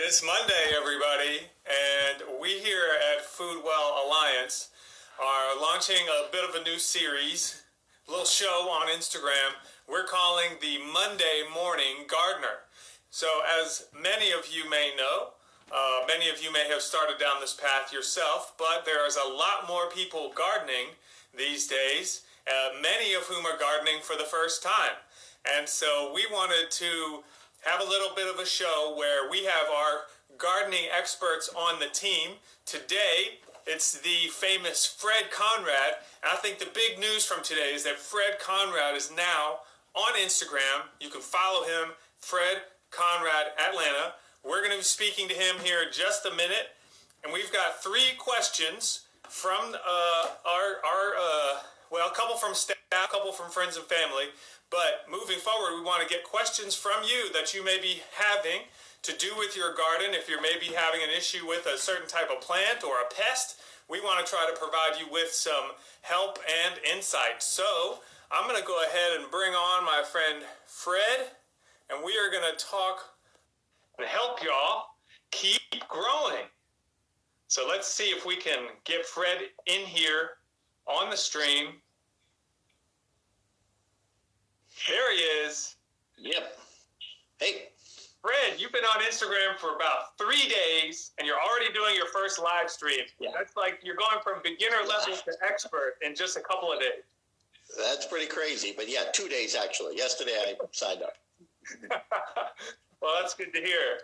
It's Monday, everybody, and we here at Foodwell Alliance are launching a bit of a new series, a little show on Instagram. We're calling the Monday Morning Gardener. So, as many of you may know, many of you may have started down this path yourself, but there's a lot more people gardening these days, many of whom are gardening for the first time. And so we wanted to have a little bit of a show where we have our gardening experts on the team. Today, it's the famous Fred Conrad. And I think the big news from today is that Fred Conrad is now on Instagram. You can follow him, Fred Conrad Atlanta. We're going to be speaking to him here in just a minute. And we've got 3 questions from a couple from staff, a couple from friends and family. But moving forward, we want to get questions from you that you may be having to do with your garden. If you're maybe having an issue with a certain type of plant or a pest, we want to try to provide you with some help and insight. So I'm going to go ahead and bring on my friend Fred, and we are going to talk and help y'all keep growing. So let's see if we can get Fred in here on the stream. There he is. Yep. Hey. Fred, you've been on Instagram for about 3 days, and you're already doing your first live stream. Yeah. That's like you're going from beginner level to expert in just a couple of days. That's pretty crazy. But yeah, 2 days actually. Yesterday I signed up. Well, that's good to hear.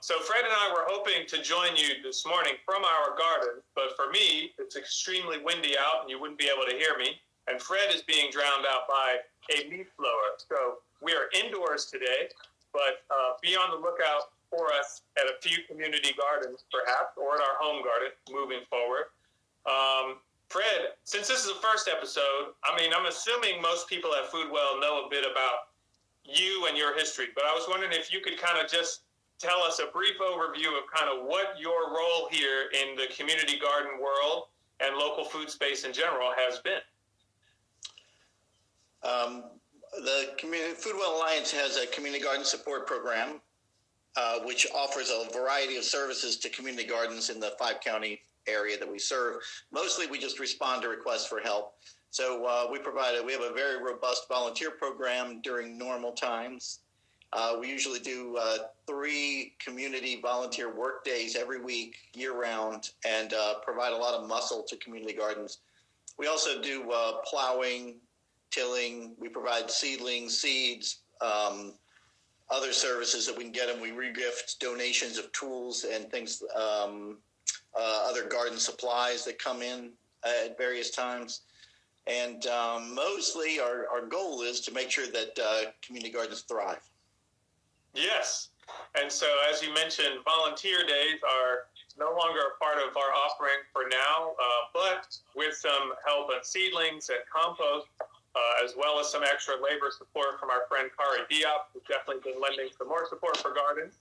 So Fred and I were hoping to join you this morning from our garden, but for me, it's extremely windy out, and you wouldn't be able to hear me. And Fred is being drowned out by a leaf blower. So we are indoors today, but be on the lookout for us at a few community gardens, perhaps, or at our home garden moving forward. Fred, since this is the first episode, I'm assuming most people at Foodwell know a bit about you and your history, but I was wondering if you could kind of just tell us a brief overview of kind of what your role here in the community garden world and local food space in general has been. The Foodwell Alliance has a community garden support program, which offers a variety of services to community gardens in the 5-county area that we serve. Mostly we just respond to requests for help. So we have a very robust volunteer program during normal times. We usually do 3 community volunteer work days every week, year-round, and provide a lot of muscle to community gardens. We also do plowing, tilling. We provide seedlings, seeds, other services that we can get them. We regift donations of tools and things, other garden supplies that come in at various times. And mostly our goal is to make sure that community gardens thrive. Yes. And so, as you mentioned, volunteer days are no longer a part of our offering for now, but with some help on seedlings and compost, as well as some extra labor support from our friend Kari Diop, who's definitely been lending some more support for gardens.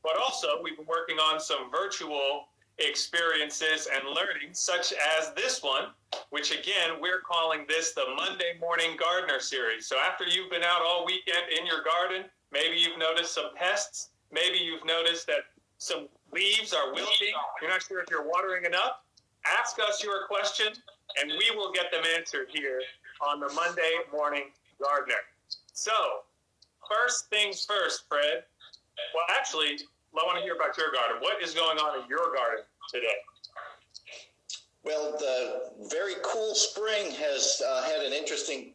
But also, we've been working on some virtual experiences and learning, such as this one, which again, we're calling this the Monday Morning Gardener series. So after you've been out all weekend in your garden, maybe you've noticed some pests, maybe you've noticed that some leaves are wilting, you're not sure if you're watering enough, ask us your question, and we will get them answered here on the Monday Morning Gardener. So, first things first, Fred. Well, actually, I want to hear about your garden. What is going on in your garden today? Well, the very cool spring has had an interesting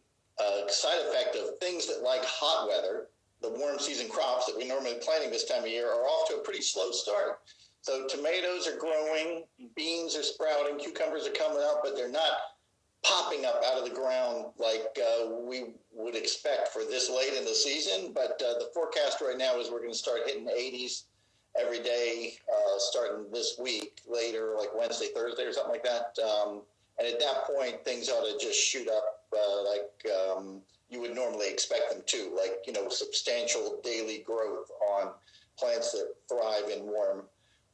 side effect of things that like hot weather. The warm season crops that we normally planting this time of year are off to a pretty slow start. So tomatoes are growing, beans are sprouting, cucumbers are coming up, but they're not popping up out of the ground like we would expect for this late in the season. But the forecast right now is we're going to start hitting the 80s every day, starting this week, later, like Wednesday, Thursday, or something like that. And at that point, things ought to just shoot up you would normally expect them to, like, substantial daily growth on plants that thrive in warm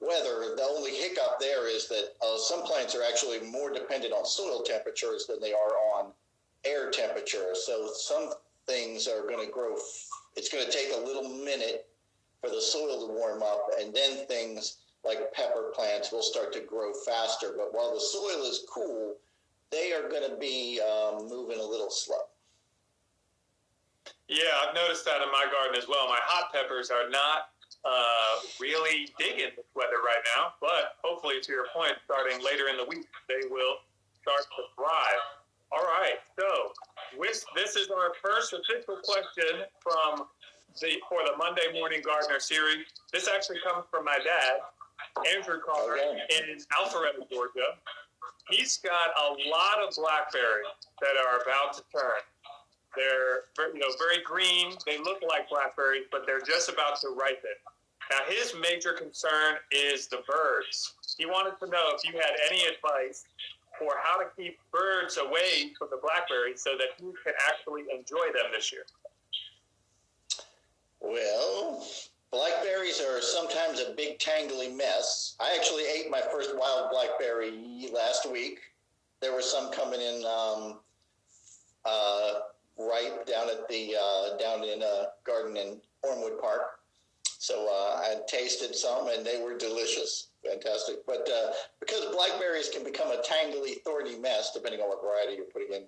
weather. The only hiccup there is that some plants are actually more dependent on soil temperatures than they are on air temperature. So some things are going to grow. It's going to take a little minute for the soil to warm up, and then things like pepper plants will start to grow faster. But while the soil is cool, they are going to be moving a little slow. Yeah, I've noticed that in my garden as well. My hot peppers are not really digging this weather right now, but hopefully, to your point, starting later in the week, they will start to thrive. All right, so this is our first official question for the Monday Morning Gardener series. This actually comes from my dad, Andrew Carter, in Alpharetta, Georgia. He's got a lot of blackberries that are about to turn. They're very green. They look like blackberries, but they're just about to ripen. Now, his major concern is the birds. He wanted to know if you had any advice for how to keep birds away from the blackberries so that he can actually enjoy them this year. Well, blackberries are sometimes a big tangly mess. I actually ate my first wild blackberry last week. There were some coming in ripe down at the down in a garden in Ormwood Park. So I tasted some, and they were delicious, fantastic. But because blackberries can become a tangly, thorny mess, depending on what variety you're putting in,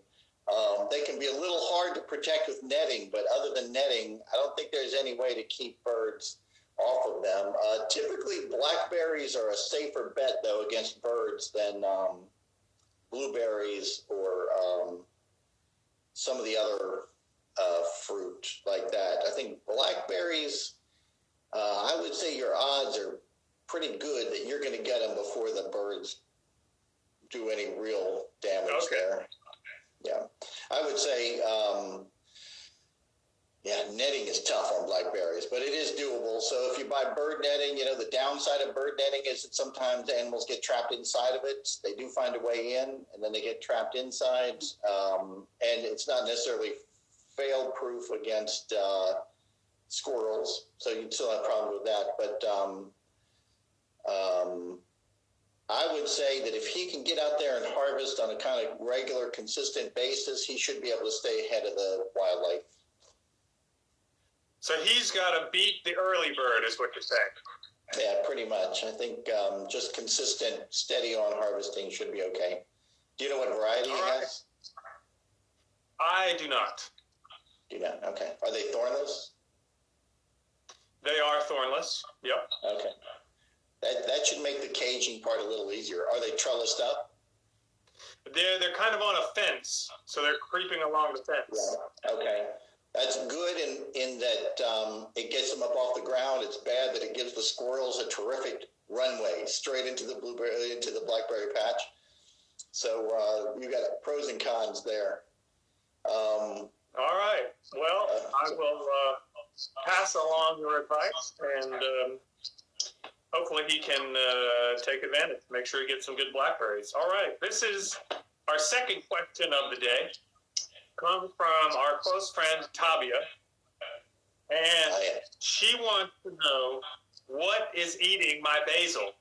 they can be a little hard to protect with netting. But other than netting, I don't think there's any way to keep birds off of them. Typically, blackberries are a safer bet, though, against birds than blueberries or some of the other fruit like that. I think blackberries, I would say your odds are pretty good that you're going to get them before the birds do any real damage there. Yeah. I would say, netting is tough on blackberries, but it is doable. So if you buy bird netting, the downside of bird netting is that sometimes animals get trapped inside of it. They do find a way in, and then they get trapped inside. And it's not necessarily fail-proof against squirrels, so you'd still have problems with that. But I would say that if he can get out there and harvest on a kind of regular, consistent basis, he should be able to stay ahead of the wildlife. So he's got to beat the early bird, is what you're saying. Yeah, pretty much. I think just consistent, steady on harvesting should be okay. Do you know what variety he has? I do not. Do you not? Okay. Are they thornless? They are thornless. Yep. Okay. That should make the caging part a little easier. Are they trellised up? They're kind of on a fence, so they're creeping along the fence. Yeah. Okay. That's good in that it gets them up off the ground. It's bad that it gives the squirrels a terrific runway straight into the blackberry patch. So you got pros and cons there. All right. Well, I will pass along your advice, and hopefully he can take advantage. Make sure he gets some good blackberries. All right. This is our second question of the day. Comes from our close friend Tabia, and she wants to know what is eating my basil.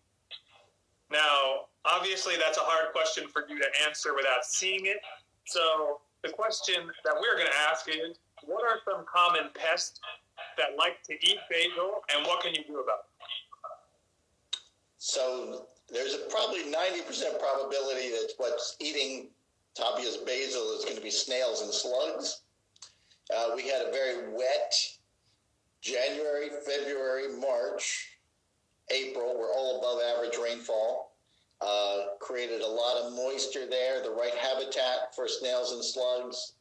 Now, obviously, that's a hard question for you to answer without seeing it. So the question that we're going to ask is, what are some common pests that like to eat basil, and what can you do about it? So there's probably 90% probability that what's eating Tabia's basil is going to be snails and slugs. We had a very wet January, February, March, April. We're all above average rainfall. Created a lot of moisture there, the right habitat for snails and slugs.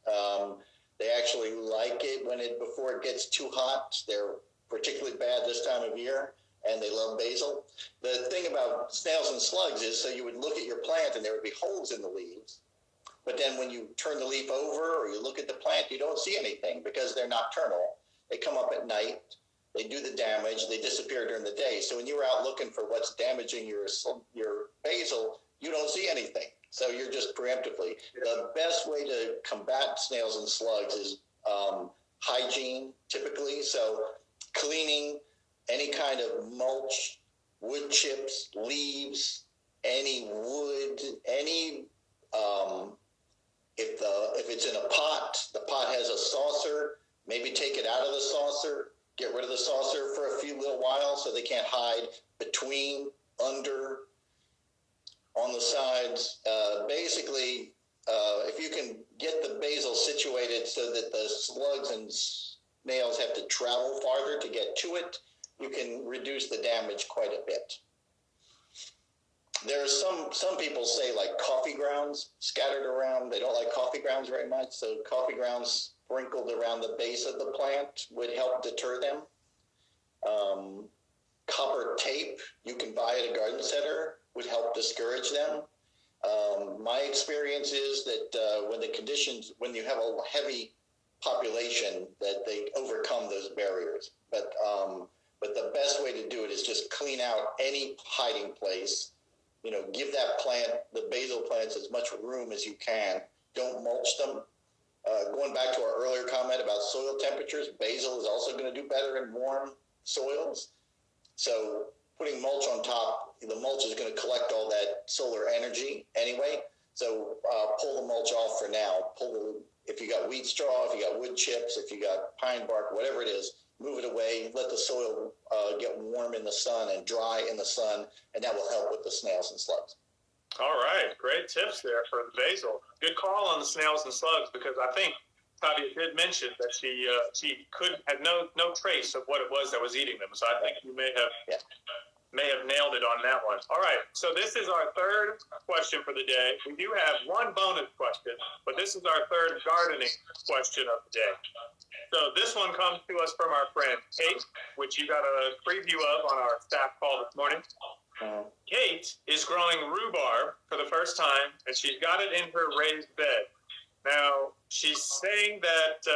They actually like it before it gets too hot. They're particularly bad this time of year, and they love basil. The thing about snails and slugs is, so you would look at your plant and there would be holes in the leaves. But then when you turn the leaf over or you look at the plant, you don't see anything because they're nocturnal. They come up at night. They do the damage. They disappear during the day. So when you're out looking for what's damaging your basil, you don't see anything. So you're just preemptively. The best way to combat snails and slugs is hygiene, typically. So cleaning, any kind of mulch, wood chips, leaves, any wood, any if it's in a pot, the pot has a saucer, maybe take it out of the saucer, get rid of the saucer for a few little while so they can't hide between, under, on the sides. Basically, if you can get the basil situated so that the slugs and snails have to travel farther to get to it, you can reduce the damage quite a bit. There's some people say like coffee grounds scattered around. They don't like coffee grounds very much, so coffee grounds sprinkled around the base of the plant would help deter them. Copper tape you can buy at a garden center would help discourage them. My experience is that when you have a heavy population, that they overcome those barriers. But the best way to do it is just clean out any hiding place. Give that plant, the basil plants, as much room as you can. Don't mulch them. Going back to our earlier comment about soil temperatures, basil is also going to do better in warm soils. So putting mulch on top, the mulch is going to collect all that solar energy anyway. So pull the mulch off for now. If you got wheat straw, if you got wood chips, if you got pine bark, whatever it is, move it away. Let the soil get warm in the sun and dry in the sun, and that will help with the snails and slugs. All right, great tips there for the basil. Good call on the snails and slugs, because I think Tadia did mention that she had no trace of what it was that was eating them. So I think you may have nailed it on that one. All right, so this is our third question for the day. We do have one bonus question, but this is our third gardening question of the day. So this one comes to us from our friend Kate, which you got a preview of on our staff call this morning. Kate is growing rhubarb for the first time, and she's got it in her raised bed. Now, she's saying that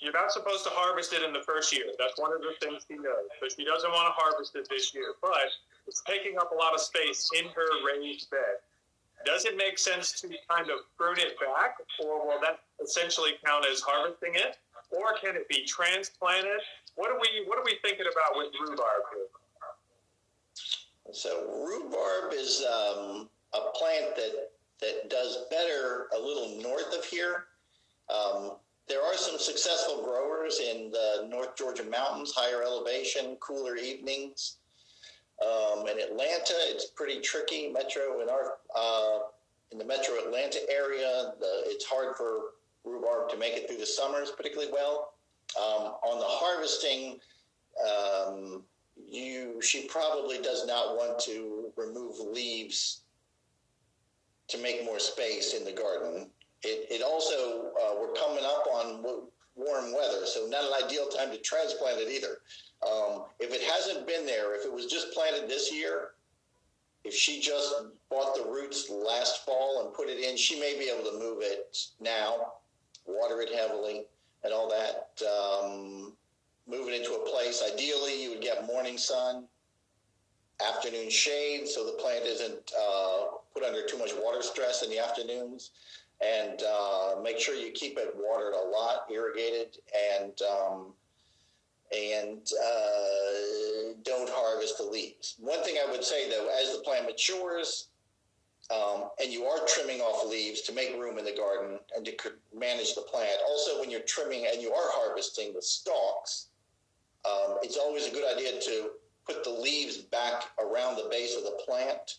you're not supposed to harvest it in the first year. That's one of the things she knows. So she doesn't want to harvest it this year, but it's taking up a lot of space in her raised bed. Does it make sense to kind of prune it back, or will that essentially count as harvesting it? Or can it be transplanted? What are we thinking about with rhubarb here? So rhubarb is a plant that does better a little north of here. There are some successful growers in the North Georgia mountains, higher elevation, cooler evenings. In Atlanta, it's pretty tricky. In the metro Atlanta area, it's hard for rhubarb to make it through the summers particularly well. On the harvesting, she probably does not want to remove leaves to make more space in the garden. It also, we're coming up on warm weather, so not an ideal time to transplant it either. If it hasn't been there, if it was just planted this year, if she just bought the roots last fall and put it in, she may be able to move it now, water it heavily and all that. Move it into a place. Ideally, you would get morning sun, afternoon shade, so the plant isn't put under too much water stress in the afternoons. And make sure you keep it watered a lot, irrigated, and don't harvest the leaves. One thing I would say, though, as the plant matures, and you are trimming off leaves to make room in the garden and to manage the plant. Also, when you're trimming and you are harvesting the stalks, it's always a good idea to put the leaves back around the base of the plant.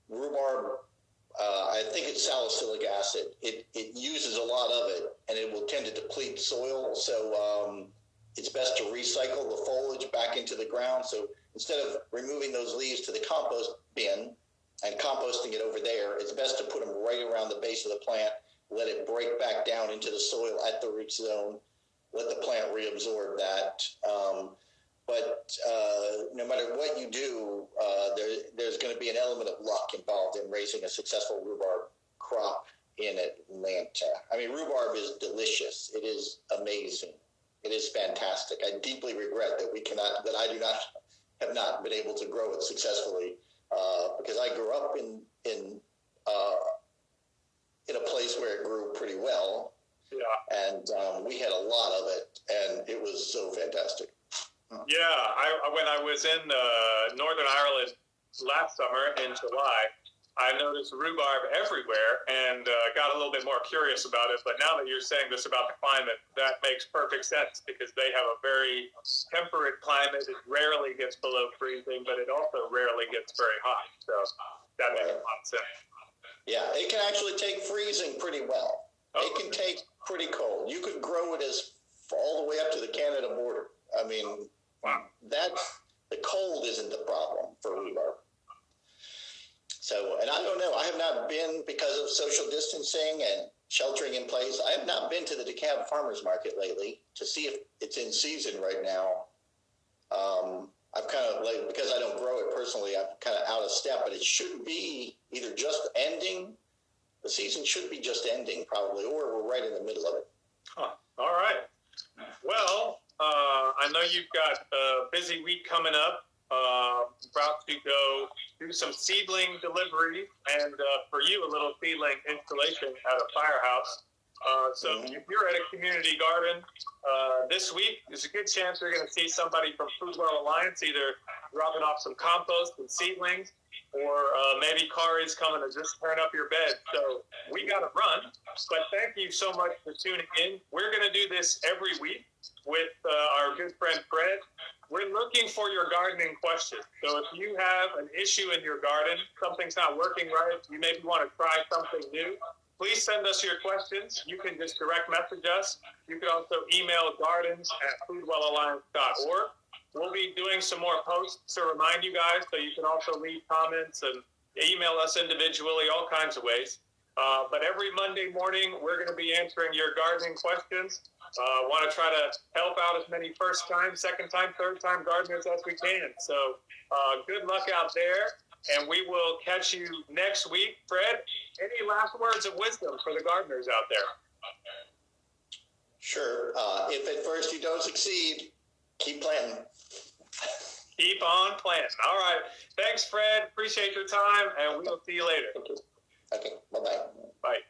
Rhubarb, I think it's salicylic acid. It uses a lot of it, and it will tend to deplete soil. So it's best to recycle the foliage back into the ground. So instead of removing those leaves to the compost bin and composting it over there, it's best to put them right around the base of the plant, let it break back down into the soil at the root zone, let the plant reabsorb that. But no matter what you do, there's going to be an element of luck involved in raising a successful rhubarb crop in Atlanta. I mean, rhubarb is delicious. It is amazing. It is fantastic. I deeply regret that I have not been able to grow it successfully because I grew up in a place where it grew pretty well. Yeah. And we had a lot of it, and it was so fantastic. Yeah, when I was in Northern Ireland last summer in July, I noticed rhubarb everywhere and got a little bit more curious about it. But now that you're saying this about the climate, that makes perfect sense because they have a very temperate climate. It rarely gets below freezing, but it also rarely gets very hot. So that makes a lot of sense. Yeah, it can actually take freezing pretty well. Oh. It can take pretty cold. You could grow it as all the way up to the Canada border. I mean, wow. The cold isn't the problem for rhubarb. So, and I don't know, I have not been, because of social distancing and sheltering in place, I have not been to the DeKalb Farmers Market lately to see if it's in season right now. I've kind of, like, because I don't grow it personally, I'm kind of out of step, but it should be either just ending, the season should be just ending probably, or we're right in the middle of it. Huh. All right. Well, I know you've got a busy week coming up. About to go do some seedling delivery and for you a little seedling installation at a firehouse. So if you're at a community garden this week, there's a good chance you're going to see somebody from Foodwell Alliance either dropping off some compost and seedlings, or maybe Kari's coming to just turn up your bed. So we got to run, but thank you so much for tuning in. We're going to do this every week with our good friend Fred. We're looking for your gardening questions. So if you have an issue in your garden, something's not working right, you maybe want to try something new, please send us your questions. You can just direct message us. You can also email gardens@foodwellalliance.org. We'll be doing some more posts to remind you guys, so you can also leave comments and email us individually, all kinds of ways. But every Monday morning, we're going to be answering your gardening questions. Want to try to help out as many first-time, second-time, third-time gardeners as we can. So good luck out there, and we will catch you next week. Fred, any last words of wisdom for the gardeners out there? Sure. If at first you don't succeed, keep planting. Keep on planting. All right. Thanks, Fred. Appreciate your time, and we will see you later. Okay. Bye-bye. Bye.